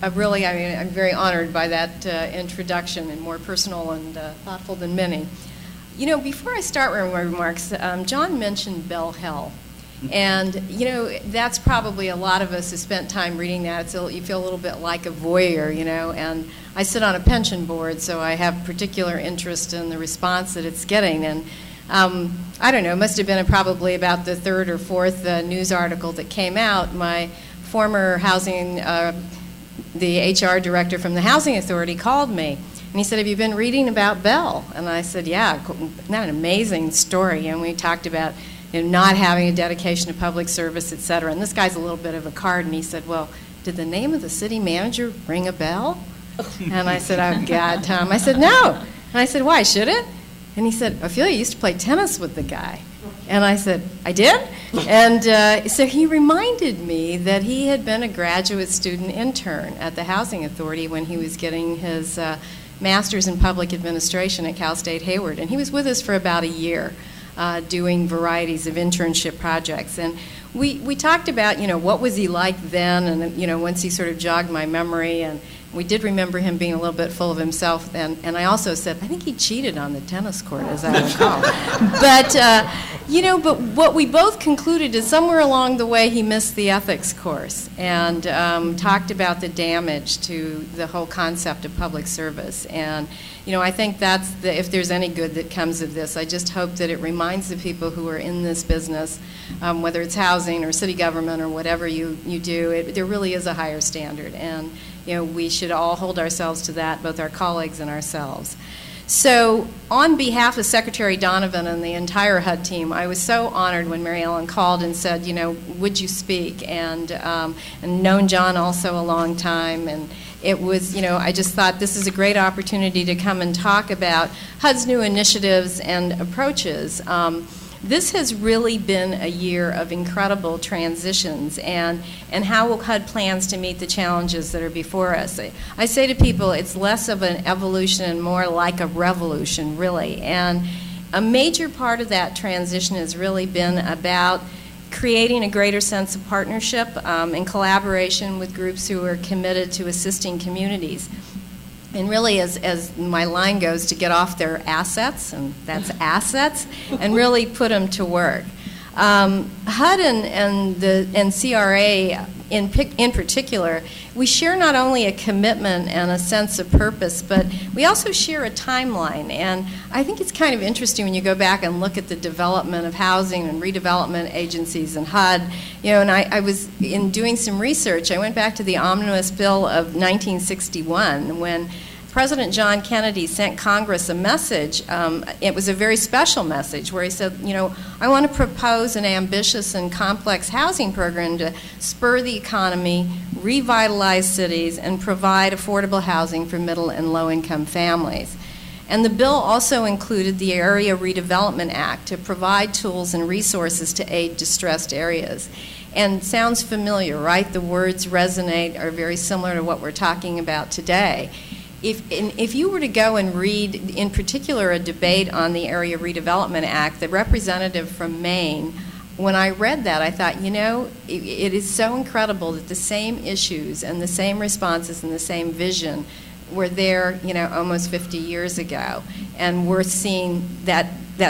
Really, I mean, I'm very honored by that introduction, and more personal and thoughtful than many. You know, before I start my remarks, John mentioned Bell Hill. And, you know, that's probably a lot of us who spent time reading that. You feel a little bit like a voyeur, you know, and I sit on a pension board, so I have particular interest in the response that it's getting. And I don't know, it must have been probably about the third or fourth news article that came out. My former housing, the HR director from the Housing Authority called me. And he said, "Have you been reading about Bell?" And I said, "Yeah, isn't that an amazing story?" And we talked about, you know, not having a dedication to public service, et cetera. And this guy's a little bit of a card, and he said, "Well, did the name of the city manager ring a bell?" And I said, "Oh, God, Tom." I said, "No." And I said, "Why, should it?" And he said, "Ophelia used to play tennis with the guy." And I said, "I did?" And so he reminded me that he had been a graduate student intern at the Housing Authority when he was getting his master's in public administration at Cal State Hayward. And he was with us for about a year doing varieties of internship projects. And we talked about, you know, what was he like then, and, you know, once he sort of jogged my memory, and we did remember him being a little bit full of himself. And I also said, I think he cheated on the tennis court, as I recall. But, you know, but what we both concluded is somewhere along the way he missed the ethics course and talked about the damage to the whole concept of public service. And, you know, I think that's if there's any good that comes of this, I just hope that it reminds the people who are in this business, whether it's housing or city government or whatever you do, there really is a higher standard. And, you know, we should all hold ourselves to that, both our colleagues and ourselves. So on behalf of Secretary Donovan and the entire HUD team, I was so honored when Mary Ellen called and said, you know, would you speak? And known John also a long time. And it was, you know, I just thought this is a great opportunity to come and talk about HUD's new initiatives and approaches. This has really been a year of incredible transitions and how HUD plans to meet the challenges that are before us. I say to people it's less of an evolution and more like a revolution, really. And a major part of that transition has really been about creating a greater sense of partnership and collaboration with groups who are committed to assisting communities. And really, as my line goes, to get off their assets, and that's assets, and really put them to work. HUD and CRA in particular, we share not only a commitment and a sense of purpose, but we also share a timeline. And I think it's kind of interesting when you go back and look at the development of housing and redevelopment agencies and HUD. You know, and I was, in doing some research, I went back to the Omnibus Bill of 1961 when President John Kennedy sent Congress a message. It was a very special message where he said, you know, I want to propose an ambitious and complex housing program to spur the economy, revitalize cities, and provide affordable housing for middle and low-income families. And the bill also included the Area Redevelopment Act to provide tools and resources to aid distressed areas. And sounds familiar, right? The words resonate, are very similar to what we're talking about today. If you were to go and read, in particular, a debate on the Area Redevelopment Act, the representative from Maine, when I read that, I thought, you know, it is so incredible that the same issues and the same responses and the same vision were there, you know, almost 50 years ago. And we're seeing that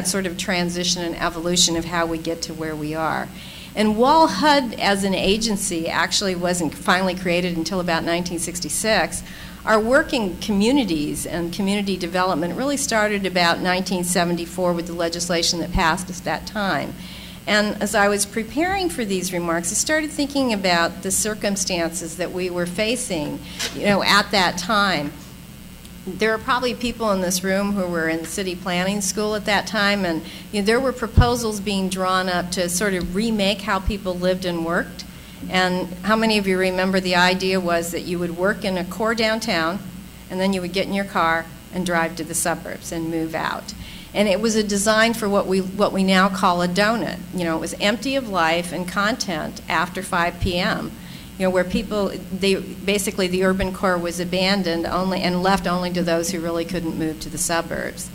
sort of transition and evolution of how we get to where we are. And while HUD as an agency actually wasn't finally created until about 1966, our work in communities and community development really started about 1974 with the legislation that passed at that time. And as I was preparing for these remarks, I started thinking about the circumstances that we were facing, you know, at that time. There are probably people in this room who were in city planning school at that time, and you know, there were proposals being drawn up to sort of remake how people lived and worked. And how many of you remember the idea was that you would work in a core downtown, and then you would get in your car and drive to the suburbs and move out. And it was a design for what we now call a donut. You know, it was empty of life and content after 5 p.m., you know, where people, basically the urban core was abandoned and left only to those who really couldn't move to the suburbs.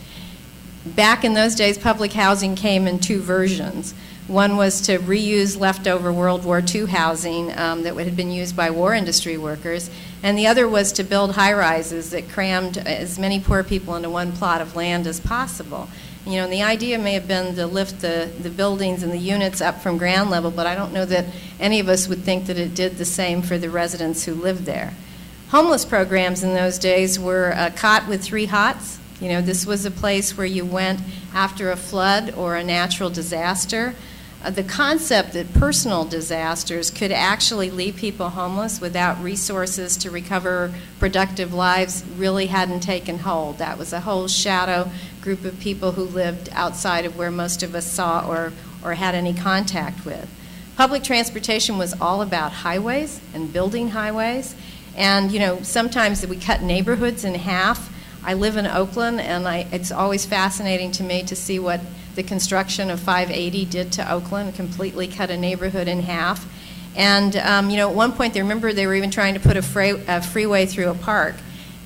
Back in those days, public housing came in two versions. One was to reuse leftover World War II housing that had been used by war industry workers, and the other was to build high-rises that crammed as many poor people into one plot of land as possible. You know, and the idea may have been to lift the buildings and the units up from ground level, but I don't know that any of us would think that it did the same for the residents who lived there. Homeless programs in those days were a cot with 3 hots. You know, this was a place where you went after a flood or a natural disaster. The concept that personal disasters could actually leave people homeless without resources to recover productive lives really hadn't taken hold. That was a whole shadow group of people who lived outside of where most of us saw or had any contact with. Public transportation was all about highways and building highways. And, you know, sometimes we cut neighborhoods in half. I live in Oakland, and it's always fascinating to me to see what the construction of 580 did to Oakland, completely cut a neighborhood in half. And, you know, at one point, they were even trying to put a freeway through a park.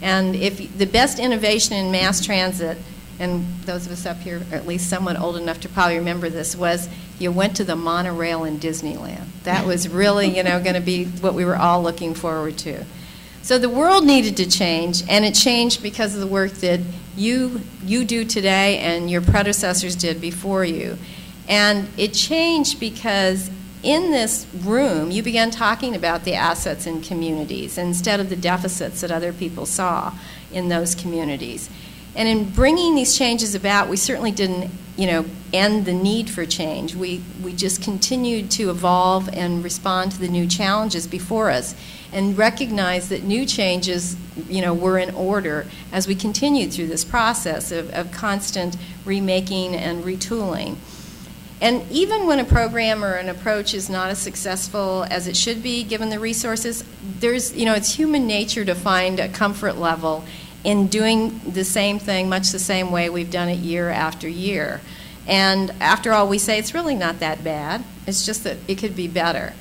And if the best innovation in mass transit, and those of us up here, or at least somewhat old enough to probably remember this, was you went to the monorail in Disneyland. That was really, you know, going to be what we were all looking forward to. So the world needed to change, and it changed because of the work that you do today and your predecessors did before you. And it changed because in this room, you began talking about the assets in communities instead of the deficits that other people saw in those communities. And in bringing these changes about, we certainly didn't, you know, end the need for change. We just continued to evolve and respond to the new challenges before us, and recognize that new changes, you know, were in order as we continued through this process of constant remaking and retooling. And even when a program or an approach is not as successful as it should be, given the resources, there's, you know, it's human nature to find a comfort level in doing the same thing much the same way we've done it year after year. And after all, we say it's really not that bad. It's just that it could be better.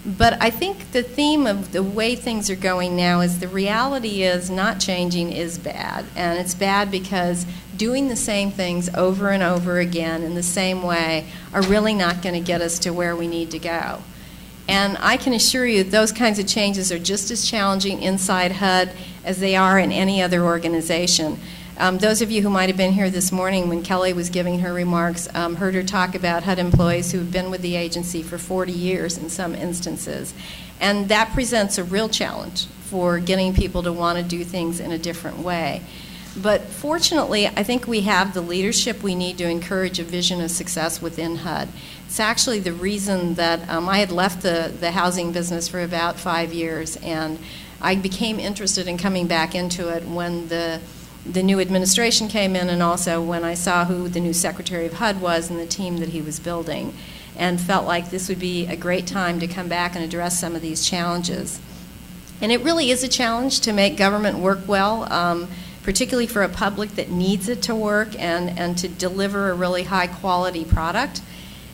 But I think the theme of the way things are going now is the reality is not changing is bad. And it's bad because doing the same things over and over again in the same way are really not going to get us to where we need to go. And I can assure you that those kinds of changes are just as challenging inside HUD as they are in any other organization. Those of you who might have been here this morning when Kelly was giving her remarks heard her talk about HUD employees who have been with the agency for 40 years in some instances. And that presents a real challenge for getting people to want to do things in a different way. But fortunately, I think we have the leadership we need to encourage a vision of success within HUD. It's actually the reason that I had left the housing business for about 5 years, and I became interested in coming back into it when the new administration came in, and also when I saw who the new Secretary of HUD was and the team that he was building, and felt like this would be a great time to come back and address some of these challenges. And it really is a challenge to make government work well, particularly for a public that needs it to work and to deliver a really high quality product.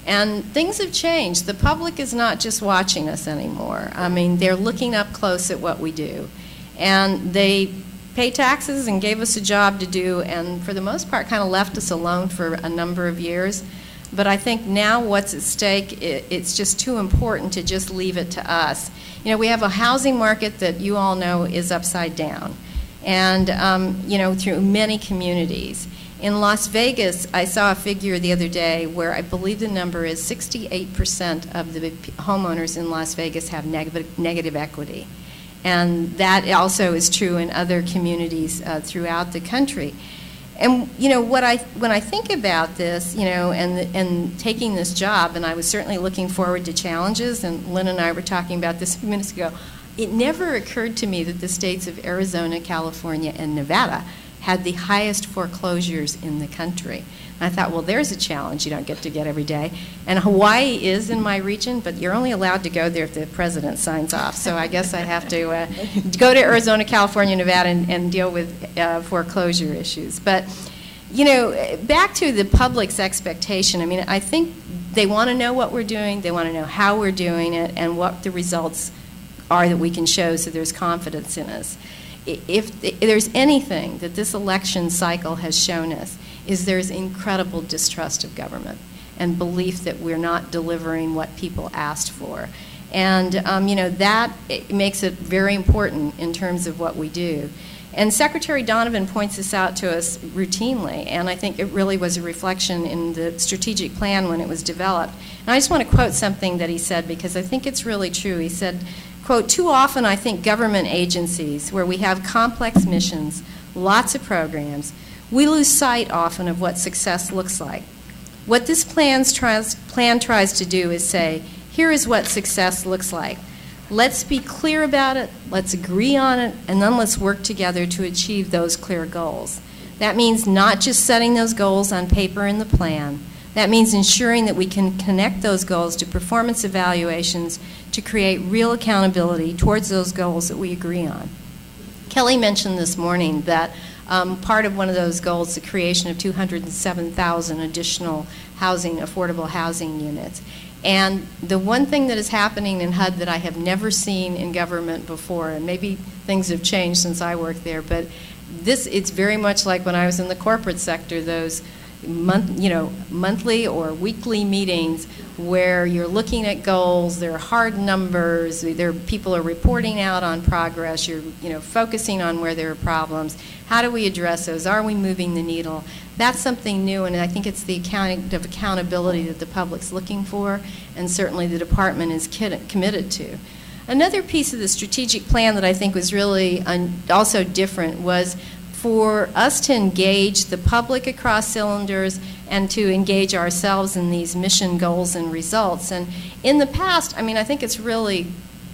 And things have changed. The public is not just watching us anymore. I mean, they're looking up close at what we do. And they pay taxes and gave us a job to do, and for the most part kind of left us alone for a number of years. But I think now what's at stake, it's just too important to just leave it to us. You know, we have a housing market that you all know is upside down, and you know, through many communities. In Las Vegas, I saw a figure the other day where I believe the number is 68% of the homeowners in Las Vegas have negative equity. And that also is true in other communities throughout the country. And you know, when I think about this, you know, and taking this job, and I was certainly looking forward to challenges, and Lynn and I were talking about this a few minutes ago, it never occurred to me that the states of Arizona, California, and Nevada had the highest foreclosures in the country. And I thought, well, there's a challenge you don't get to get every day. And Hawaii is in my region, but you're only allowed to go there if the president signs off. So I guess I have to go to Arizona, California, Nevada, and deal with foreclosure issues. But, you know, back to the public's expectation, I mean, I think they want to know what we're doing, they want to know how we're doing it, and what the results are that we can show so there's confidence in us. If there's anything that this election cycle has shown us, is there's incredible distrust of government. and belief that we're not delivering what people asked for. And that makes it very important in terms of what we do. And Secretary Donovan points this out to us routinely, and I think it really was a reflection in the strategic plan when it was developed. And I just want to quote something that he said because I think it's really true. He said, quote, "Too often I think government agencies where we have complex missions, lots of programs, we lose sight often of what success looks like. What this plan tries to do is say, here is what success looks like. Let's be clear about it, let's agree on it, and then let's work together to achieve those clear goals. That means not just setting those goals on paper in the plan. That means ensuring that we can connect those goals to performance evaluations to create real accountability towards those goals that we agree on." Kelly mentioned this morning that part of one of those goals, the creation of 207,000 additional affordable housing units. And the one thing that is happening in HUD that I have never seen in government before, and maybe things have changed since I worked there, but it's very much like when I was in the corporate sector, those monthly or weekly meetings where you're looking at goals, there are hard numbers, people are reporting out on progress, you're focusing on where there are problems. How do we address those? Are we moving the needle? That's something new, and I think it's the accountability that the public's looking for, and certainly the department is committed to. Another piece of the strategic plan that I think was really also different was for us to engage the public across cylinders and to engage ourselves in these mission goals and results. And in the past, I think it's really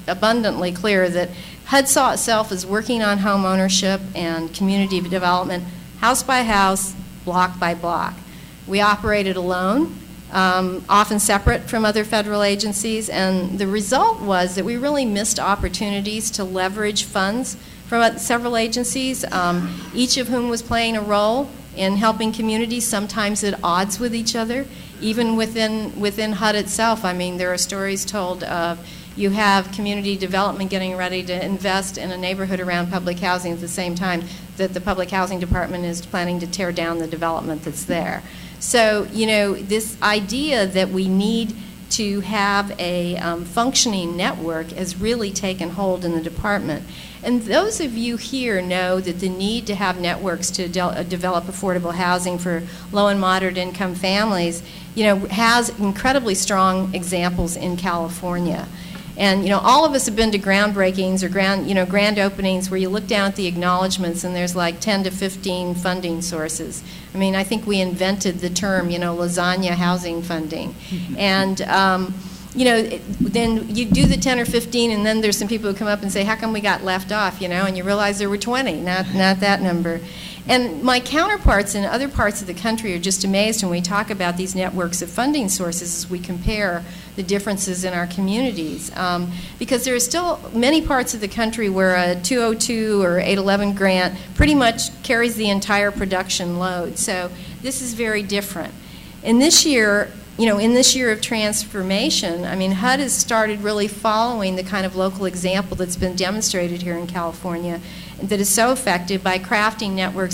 abundantly clear that HUD saw itself as working on home ownership and community development, house by house, block by block. We operated alone, often separate from other federal agencies, and the result was that we really missed opportunities to leverage funds from several agencies, each of whom was playing a role in helping communities, sometimes at odds with each other, even within HUD itself. There are stories told of you have community development getting ready to invest in a neighborhood around public housing at the same time that the public housing department is planning to tear down the development that's there. So, this idea that we need to have a functioning network has really taken hold in the department. And those of you here know that the need to have networks to develop affordable housing for low and moderate income families, has incredibly strong examples in California. And all of us have been to groundbreakings or grand openings where you look down at the acknowledgments and there's like 10 to 15 funding sources. I think we invented the term, lasagna housing funding. And then you do the 10 or 15, and then there's some people who come up and say, how come we got left off, and you realize there were 20, not that number. And my counterparts in other parts of the country are just amazed when we talk about these networks of funding sources as we compare the differences in our communities. Because there are still many parts of the country where a 202 or 811 grant pretty much carries the entire production load. So this is very different. And this year, in this year of transformation, HUD has started really following the kind of local example that's been demonstrated here in California that is so effective by crafting networks